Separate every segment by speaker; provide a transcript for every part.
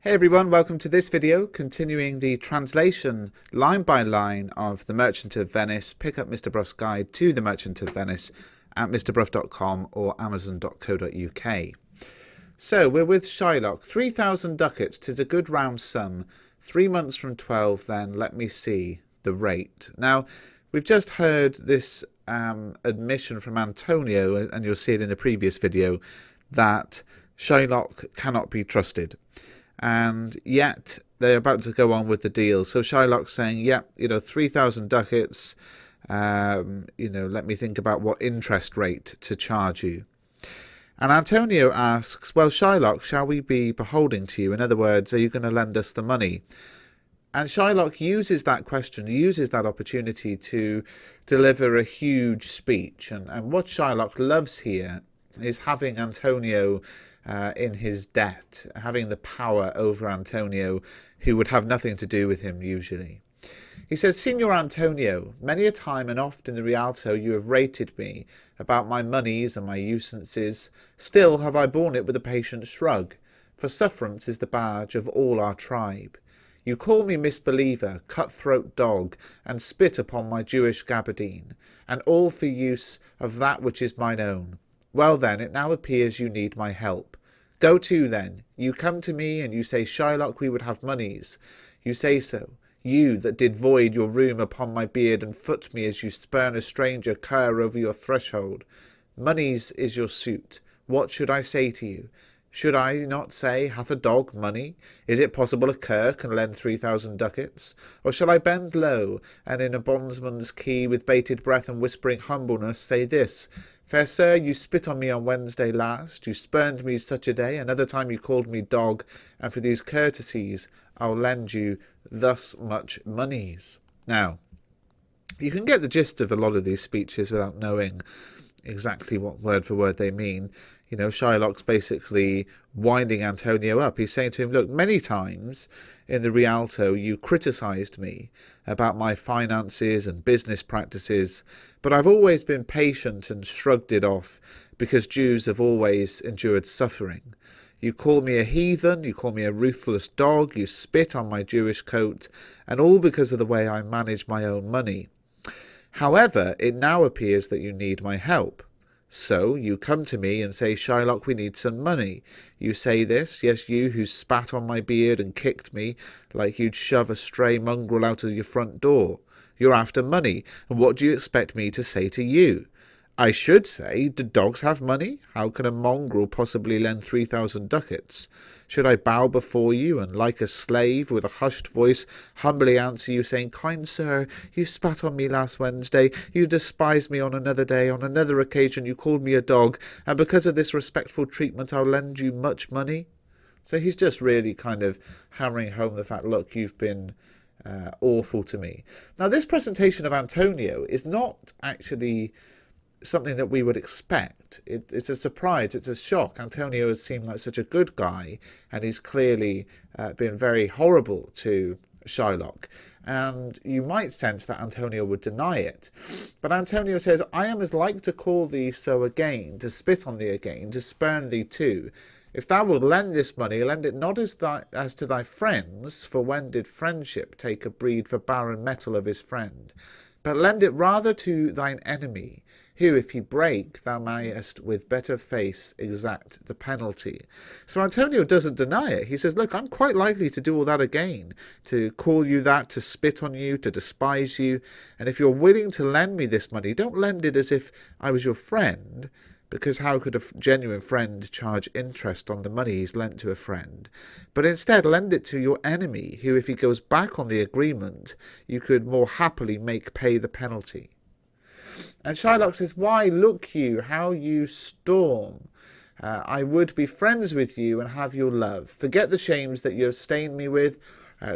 Speaker 1: Hey everyone, welcome to this video, continuing the translation line by line of The Merchant of Venice. Pick up Mr. Bruff's guide to The Merchant of Venice at mrbruff.com or amazon.co.uk. So we're with Shylock. 3,000 ducats, 'tis a good round sum. 3 months from 12, then let me see the rate. Now, we've just heard this admission from Antonio, and you'll see it in the previous video, that Shylock cannot be trusted. And yet they're about to go on with the deal. So Shylock's saying, yeah, 3,000 ducats, let me think about what interest rate to charge you. And Antonio asks, well, Shylock, shall we be beholding to you? In other words, are you going to lend us the money? And Shylock uses that question, uses that opportunity to deliver a huge speech. And what Shylock loves here is having Antonio in his debt, having the power over Antonio, who would have nothing to do with him usually. He says, Signor Antonio, many a time and oft in the Rialto you have rated me about my moneys and my usances. Still have I borne it with a patient shrug, for sufferance is the badge of all our tribe. You call me misbeliever, cut-throat dog, and spit upon my Jewish gabardine, and all for use of that which is mine own. Well then, it now appears you need my help. Go to then. You come to me and you say, Shylock, we would have moneys. You say so. You that did void your room upon my beard and foot me as you spurn a stranger cur over your threshold. Moneys is your suit. What should I say to you? Should I not say, hath a dog money? Is it possible a cur can lend 3,000 ducats? Or shall I bend low, and in a bondsman's key, with bated breath and whispering humbleness, say this, Fair sir, you spit on me on Wednesday last, you spurned me such a day, another time you called me dog, and for these courtesies I'll lend you thus much moneys. Now, you can get the gist of a lot of these speeches without knowing exactly what word for word they mean. Shylock's basically winding Antonio up. He's saying to him, look, many times in the Rialto you criticised me about my finances and business practices, but I've always been patient and shrugged it off because Jews have always endured suffering. You call me a heathen, you call me a ruthless dog, you spit on my Jewish coat, and all because of the way I manage my own money. However, it now appears that you need my help. So you come to me and say, Shylock, we need some money. You say this, yes, you who spat on my beard and kicked me like you'd shove a stray mongrel out of your front door. You're after money, and what do you expect me to say to you? I should say, do dogs have money? How can a mongrel possibly lend 3,000 ducats? Should I bow before you, and like a slave, with a hushed voice, humbly answer you, saying, Kind sir, you spat on me last Wednesday, you despised me on another day, on another occasion you called me a dog, and because of this respectful treatment I'll lend you much money? So he's just really kind of hammering home the fact, look, you've been awful to me. Now, this presentation of Antonio is not actually something that we would expect. It's a surprise, it's a shock. Antonio has seemed like such a good guy, and he's clearly been very horrible to Shylock. And you might sense that Antonio would deny it. But Antonio says, I am as like to call thee so again, to spit on thee again, to spurn thee too. If thou wilt lend this money, lend it not as to thy friends, for when did friendship take a breed for barren metal of his friend? But lend it rather to thine enemy, who, if he break, thou mayest with better face exact the penalty. So Antonio doesn't deny it. He says, look, I'm quite likely to do all that again, to call you that, to spit on you, to despise you. And if you're willing to lend me this money, don't lend it as if I was your friend, because how could a genuine friend charge interest on the money he's lent to a friend? But instead, lend it to your enemy, who, if he goes back on the agreement, you could more happily make pay the penalty. And Shylock says, why, look you, how you storm. I would be friends with you and have your love. Forget the shames that you have stained me with.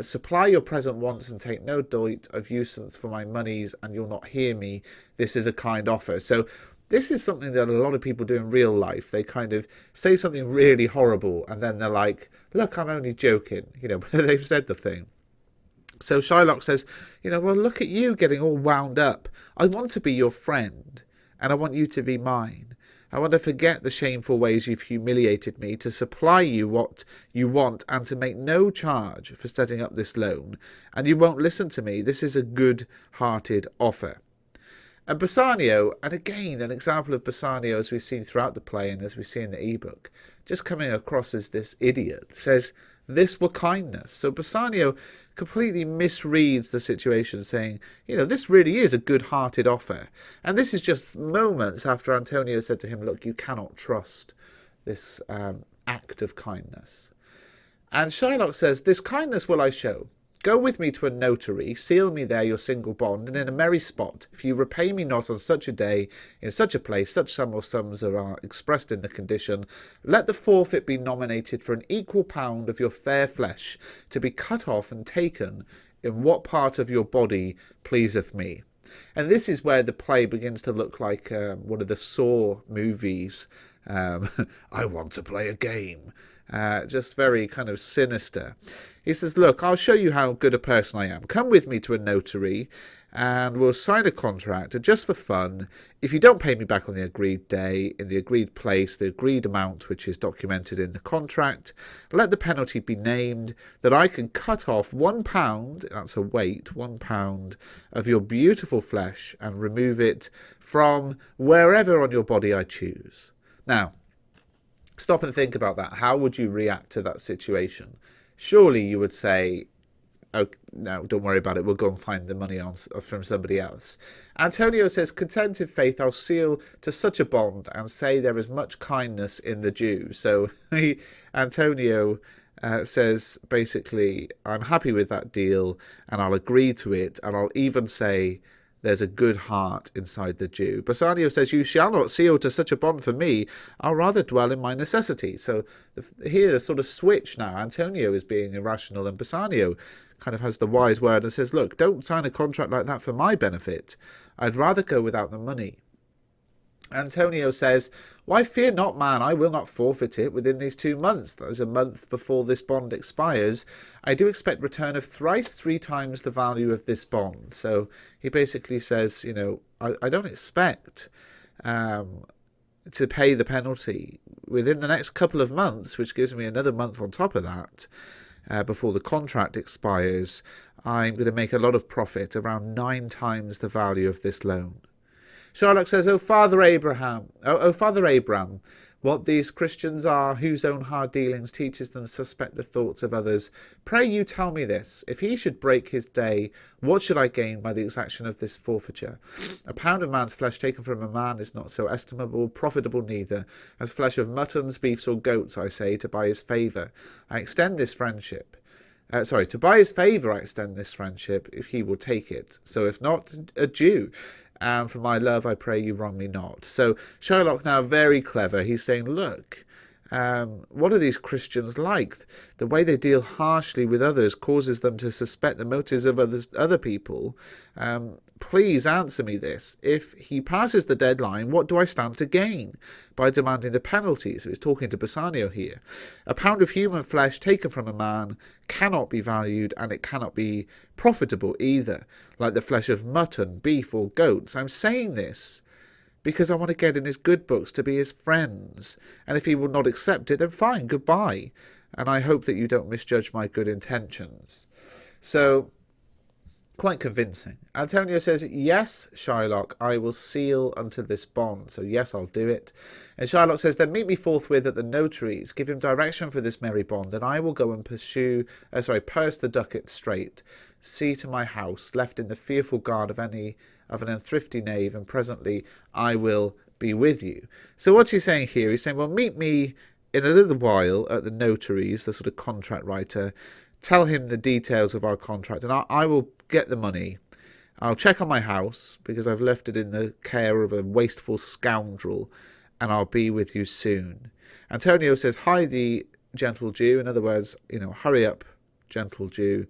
Speaker 1: Supply your present wants and take no doit of usance for my moneys, and you'll not hear me. This is a kind offer. So this is something that a lot of people do in real life. They kind of say something really horrible, and then they're like, look, I'm only joking. They've said the thing. So Shylock says, well, look at you getting all wound up. I want to be your friend, and I want you to be mine. I want to forget the shameful ways you've humiliated me, to supply you what you want, and to make no charge for setting up this loan. And you won't listen to me. This is a good-hearted offer. And Bassanio, and again, an example of Bassanio as we've seen throughout the play and as we see in the ebook, just coming across as this idiot, says, this were kindness. So Bassanio completely misreads the situation, saying, this really is a good-hearted offer. And this is just moments after Antonio said to him, look, you cannot trust this act of kindness. And Shylock says, this kindness will I show. Go with me to a notary, seal me there your single bond, and in a merry spot, if you repay me not on such a day, in such a place, such sum or sums are expressed in the condition, let the forfeit be nominated for an equal pound of your fair flesh, to be cut off and taken in what part of your body pleaseth me. And this is where the play begins to look like one of the Saw movies. I want to play a game. Just very kind of sinister. He says, look, I'll show you how good a person I am. Come with me to a notary and we'll sign a contract. And just for fun, if you don't pay me back on the agreed day, in the agreed place, the agreed amount which is documented in the contract, let the penalty be named, that I can cut off £1, that's a weight, £1 of your beautiful flesh, and remove it from wherever on your body I choose. Now, stop and think about that. How would you react to that situation? Surely you would say, oh, no, don't worry about it. We'll go and find the money from somebody else. Antonio says, content in faith, I'll seal to such a bond and say there is much kindness in the Jew. So Antonio says, basically, I'm happy with that deal and I'll agree to it. And I'll even say there's a good heart inside the Jew. Bassanio says, you shall not seal to such a bond for me. I'll rather dwell in my necessity. So here, a sort of switch now. Antonio is being irrational and Bassanio kind of has the wise word and says, look, don't sign a contract like that for my benefit. I'd rather go without the money. Antonio says, why, fear not, man, I will not forfeit it within these 2 months. That is a month before this bond expires. I do expect return of thrice 3 times the value of this bond. So he basically says, I don't expect to pay the penalty within the next couple of months, which gives me another month on top of that, before the contract expires. I'm going to make a lot of profit, around 9 times the value of this loan. Shylock says, O Father Abraham, what these Christians are, whose own hard dealings teaches them to suspect the thoughts of others, pray you tell me this. If he should break his day, what should I gain by the exaction of this forfeiture? A pound of man's flesh taken from a man is not so estimable, profitable neither, as flesh of muttons, beefs, or goats, I say, to buy his favour. I extend this friendship. To buy his favour I extend this friendship, if he will take it. So if not, adieu. And for my love, I pray you wrong me not. So Shylock now very clever. He's saying, look, what are these Christians like? The way they deal harshly with others causes them to suspect the motives of other people. Please answer me this. If he passes the deadline, what do I stand to gain by demanding the penalty? So he's talking to Bassanio here. A pound of human flesh taken from a man cannot be valued, and it cannot be profitable either, like the flesh of mutton, beef, or goats. I'm saying this because I want to get in his good books to be his friends. And if he will not accept it, then fine, goodbye. And I hope that you don't misjudge my good intentions. So, quite convincing. Antonio says, yes, Shylock, I will seal unto this bond. So, yes, I'll do it. And Shylock says, then meet me forthwith at the notary's. Give him direction for this merry bond, and I will go and purse the ducat straight. See to my house, left in the fearful guard of an unthrifty knave, and presently I will be with you. So what's he saying here? He's saying, well, meet me in a little while at the notary's, the sort of contract writer. Tell him the details of our contract, and I will get the money. I'll check on my house, because I've left it in the care of a wasteful scoundrel, and I'll be with you soon. Antonio says, hi, the gentle Jew. In other words, hurry up, gentle Jew.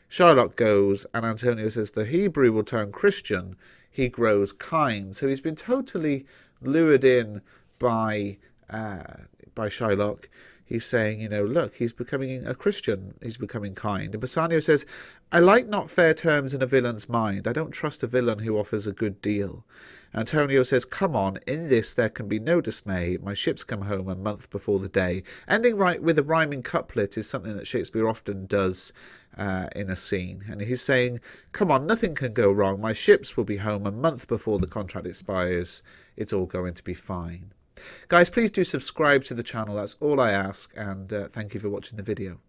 Speaker 1: Shylock goes, and Antonio says, the Hebrew will turn Christian, he grows kind. So he's been totally lured in by Shylock. He's saying, you know, look, he's becoming a Christian. He's becoming kind. And Bassanio says, I like not fair terms in a villain's mind. I don't trust a villain who offers a good deal. Antonio says, come on, in this there can be no dismay. My ships come home a month before the day. Ending right with a rhyming couplet is something that Shakespeare often does in a scene. And he's saying, come on, nothing can go wrong. My ships will be home a month before the contract expires. It's all going to be fine. Guys, please do subscribe to the channel. That's all I ask. And thank you for watching the video.